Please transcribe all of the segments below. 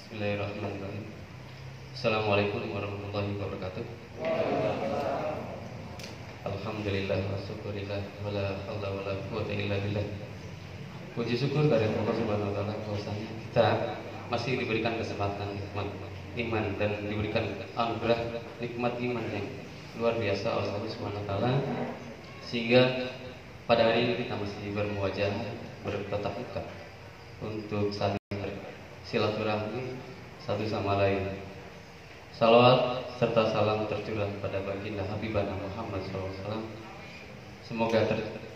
Bismillahirrahmanirrahim. Assalamualaikum warahmatullahi wabarakatuh. Alhamdulillah wa syukurillah wa la haula wa la quwwata illa billah. Puji syukur dari Allah Subhanahu wa taala bahwasanya kita masih diberikan kesempatan nikmat iman dan diberikan anugerah nikmat iman yang luar biasa oleh Allah Subhanahu wa taala, sehingga pada hari ini kita masih bermuajah, bertatap muka untuk saling silaturahmi satu sama lain. Salawat serta salam tercurah pada baginda Habibana Muhammad SAW. Semoga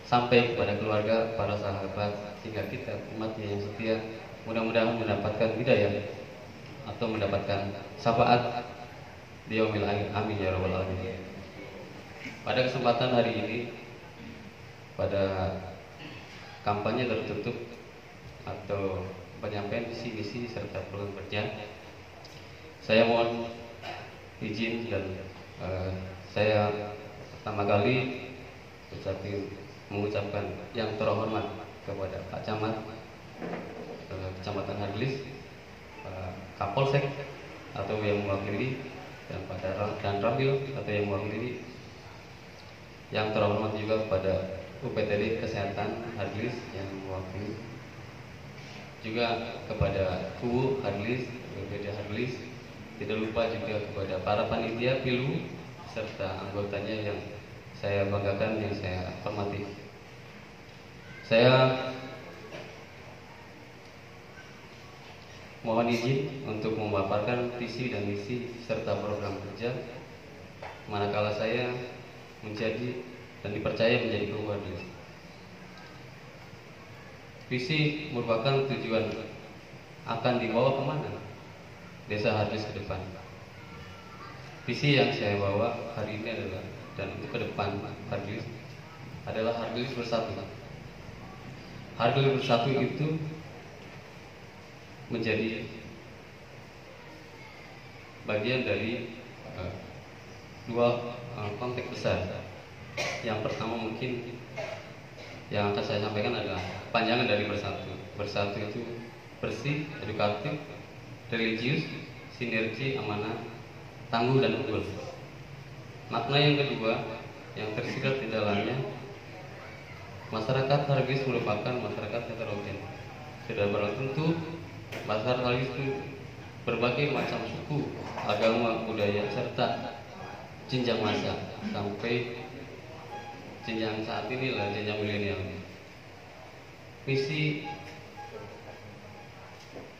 sampai kepada keluarga, para sahabat, sehingga kita umatnya yang setia mudah-mudahan mendapatkan hidayah atau mendapatkan syafaat di yaumil akhir. Amin ya rabbal alamin. Pada kesempatan hari ini, pada kampanye tertutup atau penyampaian visi-misi serta program kerja, saya mohon izin dan saya pertama kali mengucapkan yang terhormat kepada Pak Camat Kecamatan Harglis, Kapolsek atau yang mewakili, dan dan Ramil atau yang mewakili, yang terhormat juga kepada UPTD Kesehatan Harglis yang mewakili, juga kepada KUU Harglis, BPD Harglis, tidak lupa juga kepada para panitia pilu serta anggotanya yang saya banggakan, yang saya hormati. Saya mohon izin untuk memaparkan visi dan misi serta program kerja manakala saya menjadi dan dipercaya menjadi KUU Harglis. Visi merupakan tujuan akan dibawa kemana Desa Harglis ke depan. Visi yang saya bawa hari ini adalah, dan untuk ke depan Harglis adalah Harglis bersatu. Harglis bersatu itu menjadi bagian dari dua konteks besar. Yang pertama mungkin yang akan saya sampaikan adalah panjangan dari bersatu. Bersatu itu bersih, edukatif, religius, sinergi, amanah, tangguh, dan unggul. Makna yang kedua yang tersirat di dalamnya, masyarakat Harglis merupakan masyarakat heterogen. Tidak berarti tentu masyarakat Harglis itu berbagai macam suku, agama, budaya, serta jenjang masa sampai jenjang saat ini lah, jenjang milenial. Misi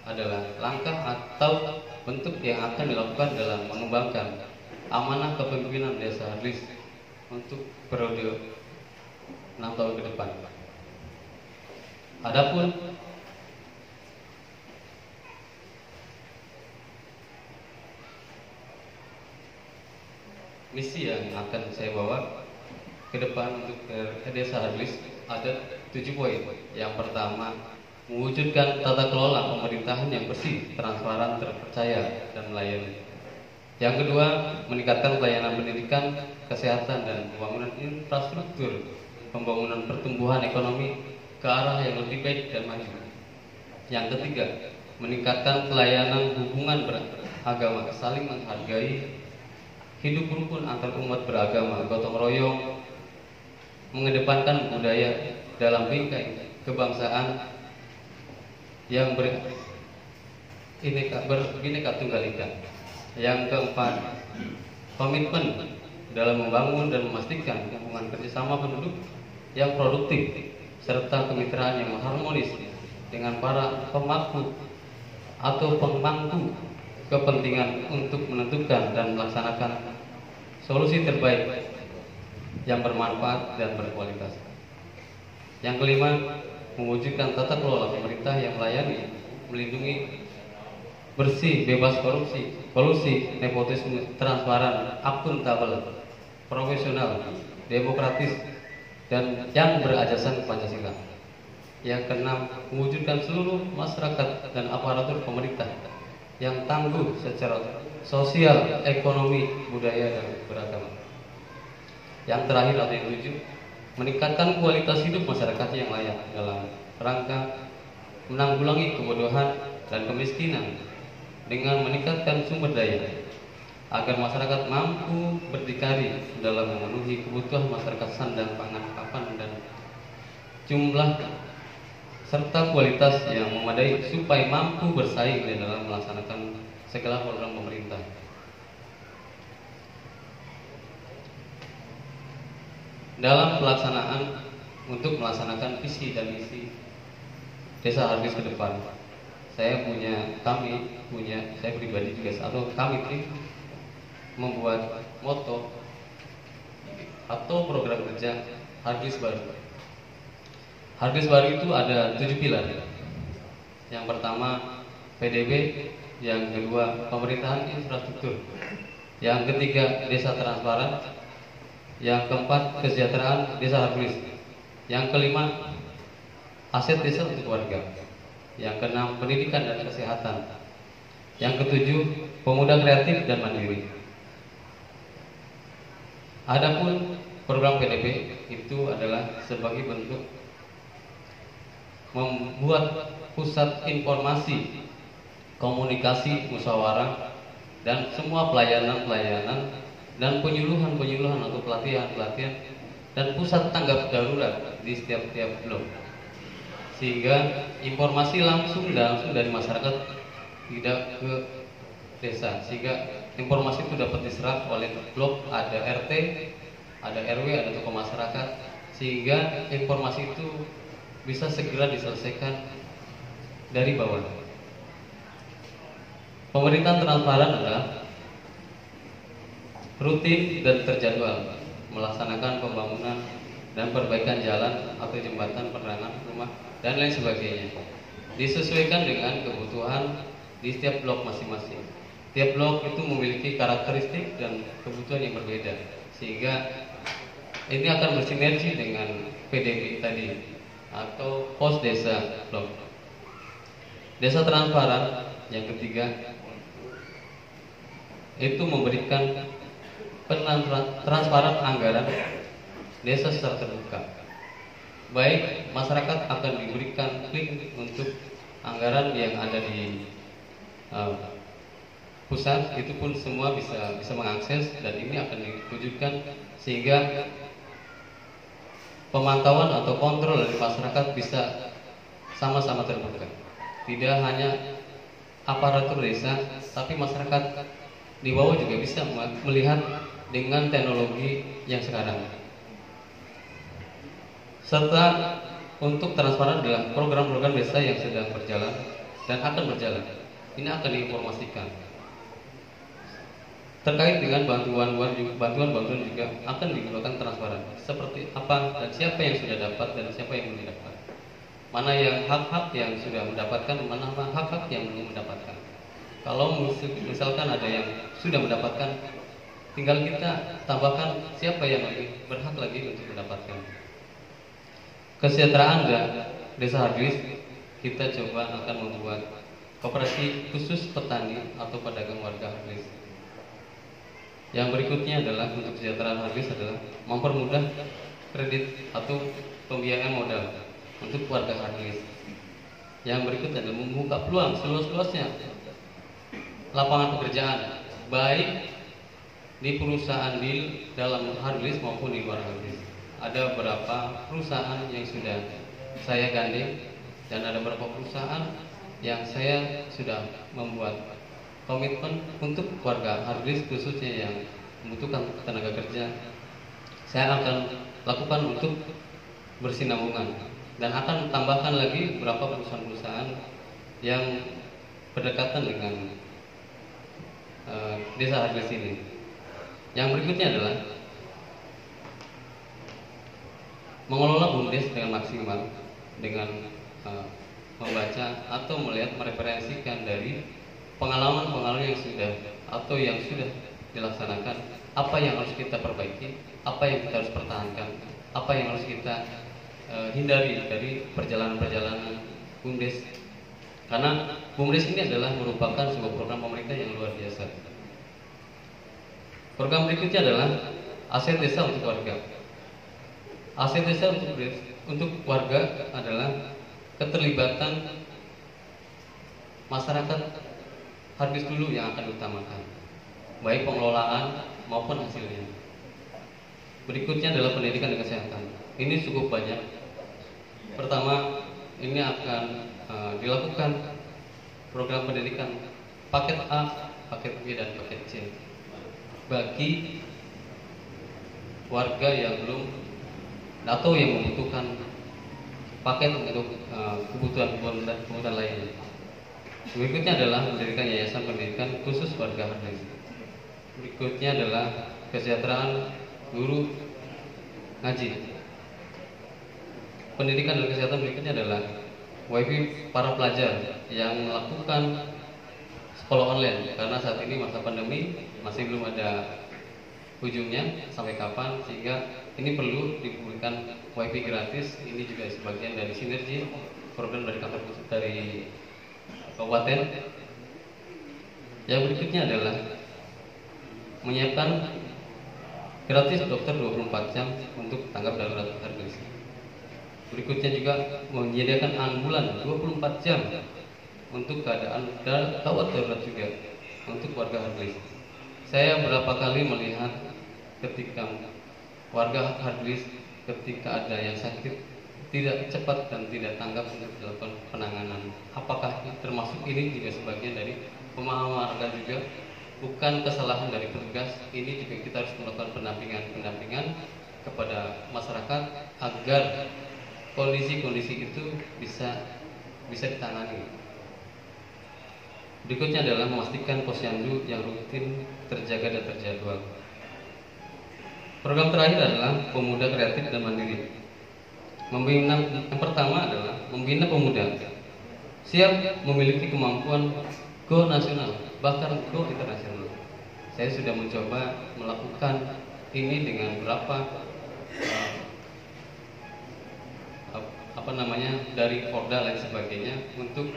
adalah langkah atau bentuk yang akan dilakukan dalam mengembangkan amanah kepemimpinan Desa Harglis untuk periode 6 tahun ke depan. Adapun misi yang akan saya bawa ke depan untuk Desa Harglis ada 7 poin. Yang pertama, mewujudkan tata kelola pemerintahan yang bersih, transparan, terpercaya, dan melayani. Yang kedua, meningkatkan pelayanan pendidikan, kesehatan, dan pembangunan infrastruktur, pembangunan pertumbuhan ekonomi ke arah yang lebih baik dan maju. Yang ketiga, meningkatkan pelayanan hubungan beragama, saling menghargai, hidup rukun antar umat beragama, gotong royong, mengedepankan budaya dalam bingkai kebangsaan yang Bhinneka Tunggal Ika. Yang keempat, komitmen dalam membangun dan memastikan hubungan kerjasama penduduk yang produktif serta kemitraan yang harmonis dengan para pemangku atau pemangku kepentingan untuk menentukan dan melaksanakan solusi terbaik yang bermanfaat dan berkualitas. Yang kelima, mewujudkan tata kelola pemerintah yang melayani, melindungi, bersih, bebas korupsi, kolusi, nepotisme, transparan, akuntabel, profesional, demokratis, dan yang berasaskan Pancasila. Yang keenam, mewujudkan seluruh masyarakat dan aparatur pemerintah yang tangguh secara sosial, ekonomi, budaya, dan beragama. Yang terakhir atau yang ketujuh, meningkatkan kualitas hidup masyarakat yang layak dalam rangka menanggulangi kebodohan dan kemiskinan dengan meningkatkan sumber daya agar masyarakat mampu berdikari dalam memenuhi kebutuhan masyarakat sandang pangan papan dan jumlah serta kualitas yang memadai supaya mampu bersaing di dalam melaksanakan segala program pemerintah. Dalam pelaksanaan untuk melaksanakan visi dan misi Desa Hargis ke depan, saya pribadi juga atau kami tim membuat moto atau program kerja Hargis Baru. Hargis Baru itu ada 7 pilar. Yang pertama PDB, yang kedua pemerintahan infrastruktur, yang ketiga desa transparan, yang keempat kesejahteraan desa Hargis, yang kelima aset desa untuk warga, yang keenam pendidikan dan kesehatan, yang ketujuh pemuda kreatif dan mandiri. Adapun program PDB itu adalah sebagai bentuk membuat pusat informasi, komunikasi, musyawarah, dan semua pelayanan dan penyuluhan atau pelatihan dan pusat tanggap darurat di setiap blok, sehingga informasi langsung dari masyarakat tidak ke desa, sehingga informasi itu dapat diserap oleh blok, ada RT, ada RW, ada tokoh masyarakat, sehingga informasi itu bisa segera diselesaikan dari bawah. Pemerintahan transparan adalah rutin dan terjadwal melaksanakan pembangunan dan perbaikan jalan atau jembatan, penerangan, rumah, dan lain sebagainya, disesuaikan dengan kebutuhan di setiap blok masing-masing. Tiap blok itu memiliki karakteristik dan kebutuhan yang berbeda, sehingga ini akan bersinergi dengan PDB tadi atau pos desa blok. Desa transparan yang ketiga itu memberikan transparan anggaran desa secara terbuka. Baik masyarakat akan diberikan link untuk anggaran yang ada di pusat, itu pun semua bisa mengakses, dan ini akan diwujudkan sehingga pemantauan atau kontrol dari masyarakat bisa sama-sama terbuka. Tidak hanya aparatur desa, tapi masyarakat di bawah juga bisa melihat dengan teknologi yang sekarang. Serta untuk transparan adalah program-program desa yang sedang berjalan dan akan berjalan. Ini akan diinformasikan. Terkait dengan bantuan juga akan digunakan transparan. Seperti apa dan siapa yang sudah dapat dan siapa yang belum dapat. Mana yang hak-hak yang sudah mendapatkan, mana hak-hak yang belum mendapatkan. Kalau misalkan ada yang sudah mendapatkan, tinggal kita tambahkan siapa yang lebih berhak lagi untuk mendapatkan. Kesejahteraan desa Hargis, kita coba akan membuat koperasi khusus petani atau pedagang warga Hargis. Yang berikutnya adalah untuk kesejahteraan Hargis adalah mempermudah kredit atau pembiayaan modal untuk warga Hargis. Yang berikutnya adalah membuka peluang seluas-luasnya lapangan pekerjaan, baik di perusahaan di dalam Hargis maupun di luar Hargis. Ada beberapa perusahaan yang sudah saya gandeng dan ada beberapa perusahaan yang saya sudah membuat komitmen untuk warga Hargis khususnya yang membutuhkan tenaga kerja. Saya akan lakukan untuk bersinambungan dan akan tambahkan lagi beberapa perusahaan-perusahaan yang berdekatan dengan desa Hargis ini. Yang berikutnya adalah mengelola BUMDes dengan maksimal dengan membaca atau melihat mereferensikan dari pengalaman yang sudah atau yang sudah dilaksanakan, apa yang harus kita perbaiki, apa yang kita harus pertahankan, apa yang harus kita hindari dari perjalanan-perjalanan BUMDes. Karena BUMDes ini adalah merupakan sebuah program pemerintah yang luar biasa. Program berikutnya adalah aset desa untuk warga. Aset desa untuk warga adalah keterlibatan masyarakat harddisk dulu yang akan diutamakan, baik pengelolaan maupun hasilnya. Berikutnya adalah pendidikan dan kesehatan. Ini cukup banyak. Pertama, ini akan dilakukan program pendidikan paket A, paket B, dan paket C bagi warga yang belum atau yang membutuhkan paket untuk kebutuhan lainnya. Berikutnya adalah mendirikan yayasan pendidikan khusus warga harddisk. Berikutnya adalah kesejahteraan guru ngaji. Pendidikan dan kesehatan berikutnya adalah WiFi para pelajar yang melakukan sekolah online, karena saat ini masa pandemi masih belum ada ujungnya sampai kapan, sehingga ini perlu diberikan WiFi gratis. Ini juga sebagian dari sinergi program dari kantor pusat dari kabupaten. Yang berikutnya adalah menyiapkan gratis dokter 24 jam untuk tanggap darurat harddisk. Berikutnya juga menyediakan ambulan 24 jam untuk keadaan gawat darurat juga untuk warga harddisk. Saya berapa kali melihat ketika warga harddisk ketika ada yang sakit tidak cepat dan tidak tanggap untuk dilakukan penanganan. Apakah termasuk ini juga sebagian dari pemahaman warga juga, bukan kesalahan dari petugas. Ini juga kita harus melakukan pendampingan kepada masyarakat agar kondisi-kondisi itu bisa ditangani. Berikutnya adalah memastikan posyandu yang rutin terjaga dan terjadwal. Program terakhir adalah pemuda kreatif dan mandiri. Yang pertama adalah membina pemuda siap memiliki kemampuan go nasional, bahkan go internasional. Saya sudah mencoba melakukan ini dengan beberapa dari Porda dan sebagainya untuk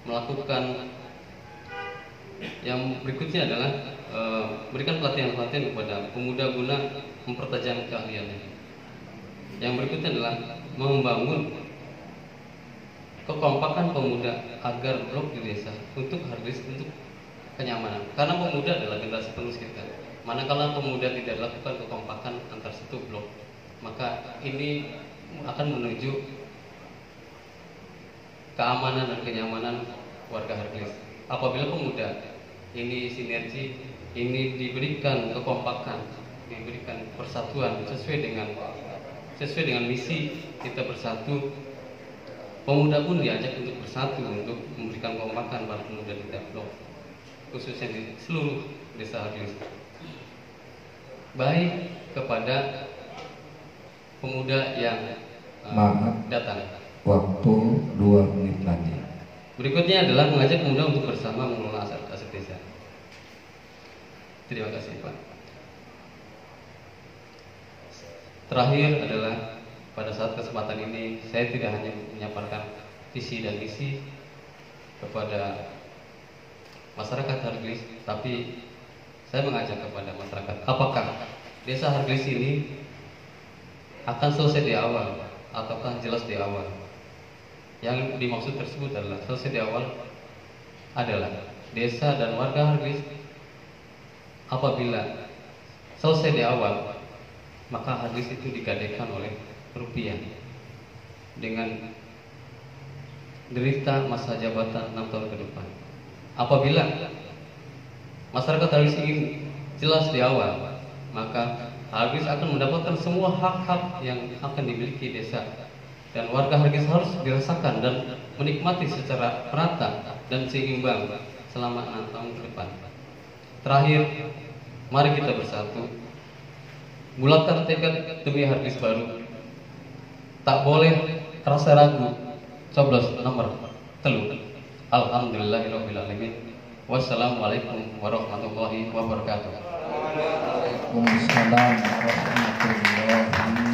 melakukan. Yang berikutnya adalah berikan pelatihan kepada pemuda guna mempertajam keahliannya. Yang berikutnya adalah membangun kekompakan pemuda agar blok di desa untuk harddisk, untuk kenyamanan. Karena pemuda adalah generasi penerus kita. Manakala pemuda tidak lakukan kekompakan antar satu blok, maka ini akan menuju keamanan dan kenyamanan warga harddisk. Apabila pemuda ini sinergi, ini diberikan kekompakan, diberikan persatuan sesuai dengan misi kita bersatu, pemuda pun diajak untuk bersatu untuk memberikan kekompakan para pemuda di tiap blok, khususnya di seluruh desa harddisk. Baik kepada pemuda yang datang. Waktu 2 menit lagi. Berikutnya adalah mengajak pemuda untuk bersama mengelola aset desa. Terima kasih, Pak. Terakhir adalah pada saat kesempatan ini saya tidak hanya menyampaikan visi dan misi kepada masyarakat harddisk, tapi saya mengajak kepada masyarakat, apakah desa harddisk ini akan selesai di awal ataukah jelas di awal? Yang dimaksud tersebut adalah selesai di awal adalah desa dan warga harddisk apabila selesai di awal, maka harddisk itu digadaikan oleh rupiah dengan derita masa jabatan 6 tahun ke depan. Apabila masyarakat harddisk ini jelas di awal, maka harddisk akan mendapatkan semua hak-hak yang akan dimiliki desa, dan warga harddisk harus dirasakan dan menikmati secara merata dan seimbang selama 6 tahun ke depan. Terakhir, mari kita bersatu, bulatkan tekad demi harddisk baru. Tak boleh rasa ragu, coblos nomor 3. Alhamdulillahirabbil alamin. Wassalamualaikum warahmatullahi wabarakatuh. Waalaikumsalam warahmatullahi wabarakatuh.